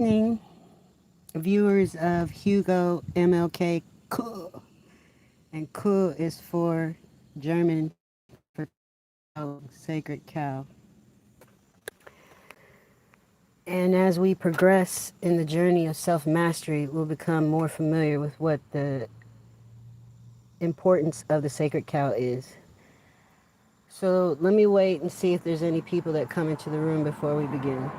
Evening, viewers of Hugo Mlkkuh, and Kuh is for German for cow, sacred cow. And as we progress in the journey of self-mastery, we'll become more familiar with what the importance of the sacred cow is. So let me wait and see if there's any people that come into the room before we begin.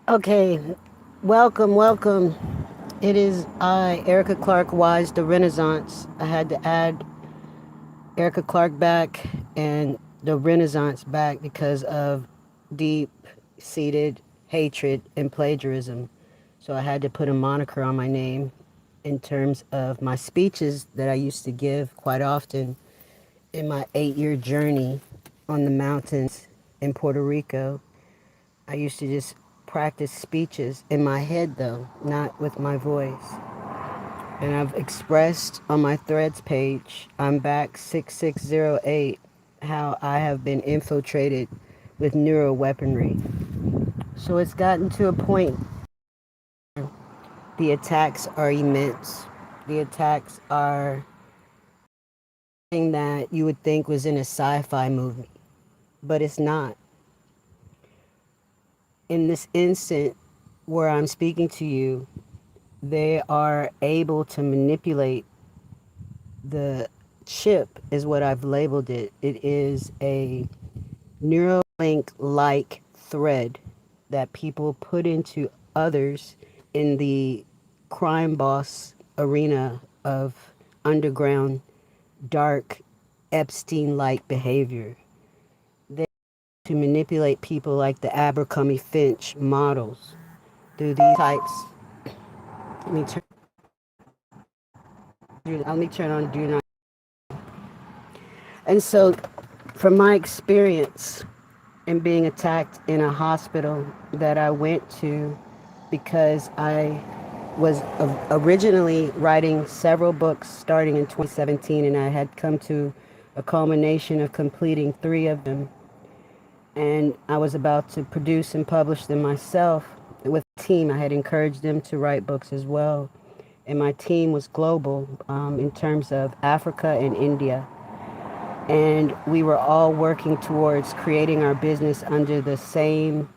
Okay, welcome. It is I, Erica Clark Wise, the Renaissance. I had to add Erica Clark back and the Renaissance back because of deep seated hatred and plagiarism. So I had to put a moniker on my name in terms of my speeches that I used to give quite often in my 8-year journey on the mountains in Puerto Rico. I used to just practice speeches in my head, though, not with my voice. And I've expressed on my threads page, I'm back 6608, how I have been infiltrated with neuro weaponry. So it's gotten to a point, the attacks are immense. The attacks are something that you would think was in a sci-fi movie, but it's not. In this instant where I'm speaking to you, they are able to manipulate the chip, is what I've labeled it. It is a Neuralink like thread that people put into others in the crime boss arena of underground, dark, Epstein like behavior. They to manipulate people like the Abercrombie Finch models through these types. Let me turn, let me turn on do not. And so, from my experience, and being attacked in a hospital that I went to because I was originally writing several books starting in 2017, and I had come to a culmination of completing 3 of them. And I was about to produce and publish them myself with a team. I had encouraged them to write books as well. And my team was global in terms of Africa and India. And we were all working towards creating our business under the same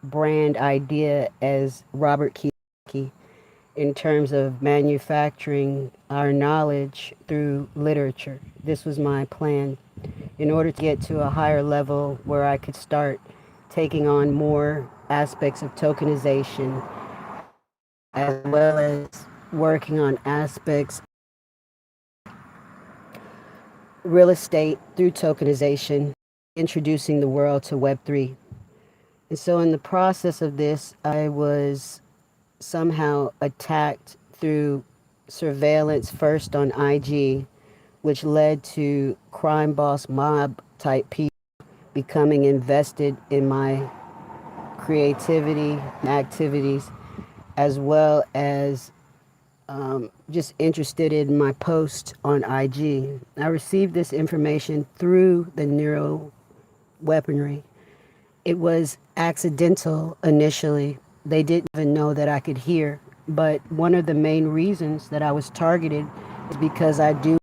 brand idea as Robert Kiyosaki in terms of manufacturing our knowledge through literature. This was my plan in order to get to a higher level where I could start taking on more aspects of tokenization as well as working on aspects real estate through tokenization, introducing the world to Web3. And so in the process of this, I was somehow attacked through surveillance first on IG, which led to crime boss mob type people becoming invested in my creativity and activities, as well as just interested in my post on IG. I received this information through the neuro weaponry. It was accidental initially. They didn't even know that I could hear. But one of the main reasons that I was targeted is because I do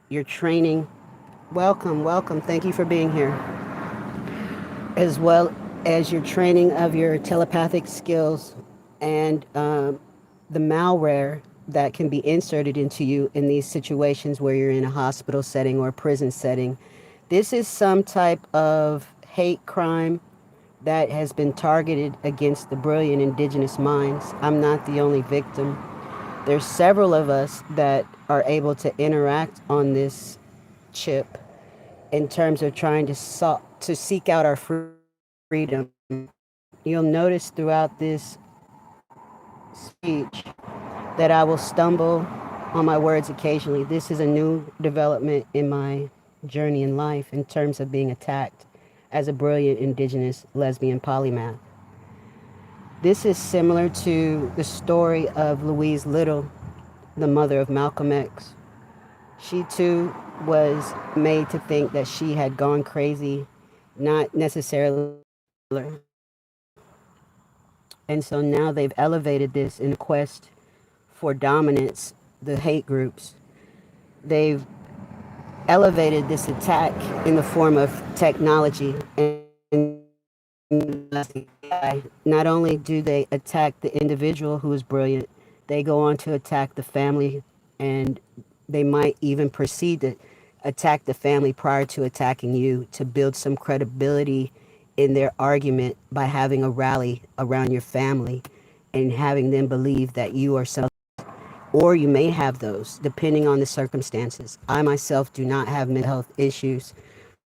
your training. Welcome, welcome. Thank you for being here. As well as your training of your telepathic skills and the malware that can be inserted into you in these situations where you're in a hospital setting or a prison setting. This is some type of hate crime that has been targeted against the brilliant indigenous minds. I'm not the only victim. There's several of us that are able to interact on this chip in terms of trying to seek out our freedom. You'll notice throughout this speech that I will stumble on my words occasionally. This is a new development in my journey in life in terms of being attacked as a brilliant indigenous lesbian polymath. This is similar to the story of Louise Little, the mother of Malcolm X. She too was made to think that she had gone crazy, not necessarily and so now they've elevated this in a quest for dominance, the hate groups. They've elevated this attack in the form of technology. Not only do they attack the individual who is brilliant, they go on to attack the family, and they might even proceed to attack the family prior to attacking you to build some credibility in their argument by having a rally around your family and having them believe that you are some, or you may have those depending on the circumstances. I myself do not have mental health issues.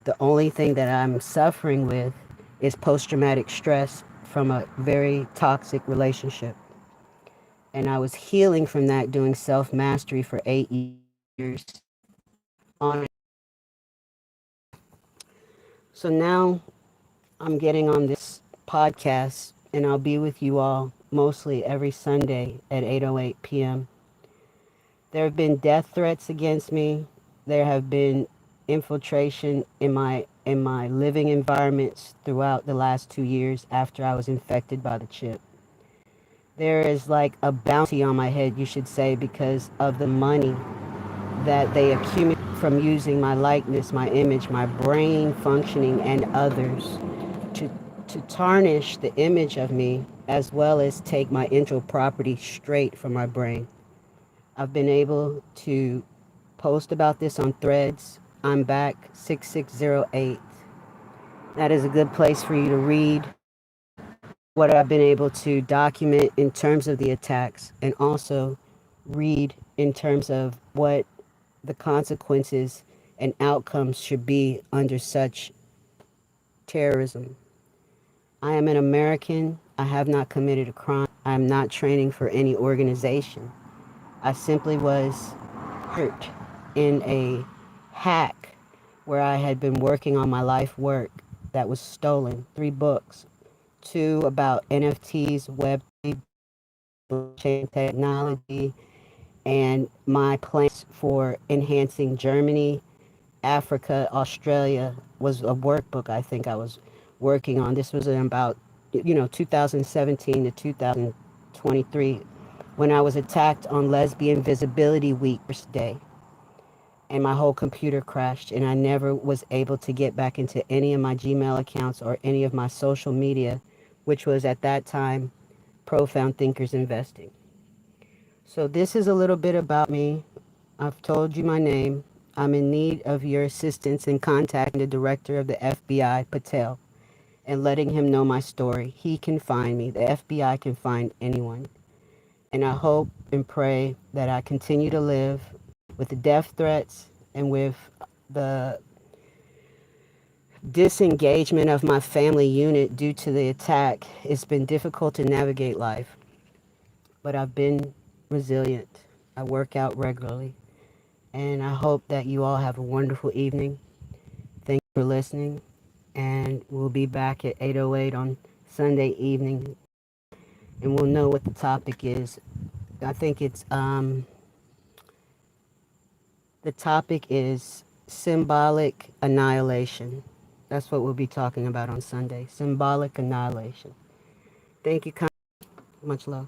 The only thing that I'm suffering with is post-traumatic stress from a very toxic relationship. And I was healing from that doing self-mastery for 8 years on. So now I'm getting on this podcast and I'll be with you all mostly every Sunday at 8:08 p.m. There have been death threats against me. There have been infiltration in my living environments throughout the last 2 years after I was infected by the chip. There is like a bounty on my head, you should say, because of the money that they accumulate from using my likeness, my image, my brain functioning, and others to to tarnish the image of me as well as take my intellectual property straight from my brain. I've been able to post about this on Threads. I'm back 6608. That is a good place for you to read what I've been able to document in terms of the attacks and also read in terms of what the consequences and outcomes should be under such terrorism. I am an American. I have not committed a crime. I am not training for any organization. I simply was hurt in a hack where I had been working on my life work that was stolen. 3 books, 2 about NFTs, Web, blockchain technology, and my plans for enhancing Germany, Africa, Australia was a workbook I think I was working on. This was in about 2017 to 2023 when I was attacked on Lesbian Visibility Week first day, and my whole computer crashed and I never was able to get back into any of my Gmail accounts or any of my social media, which was at that time Profound Thinkers Investing. So this is a little bit about me. I've told you my name. I'm in need of your assistance in contacting the director of the FBI, Patel, and letting him know my story. He can find me. The FBI can find anyone. And I hope and pray that I continue to live with the death threats and with the disengagement of my family unit due to the attack. It's been difficult to navigate life, but I've been resilient. I work out regularly. And I hope that you all have a wonderful evening. Thank you for listening. And we'll be back at 8:08 on Sunday evening. And we'll know what the topic is. I think the topic is symbolic annihilation. That's what we'll be talking about on Sunday. Symbolic annihilation. Thank you. Much love.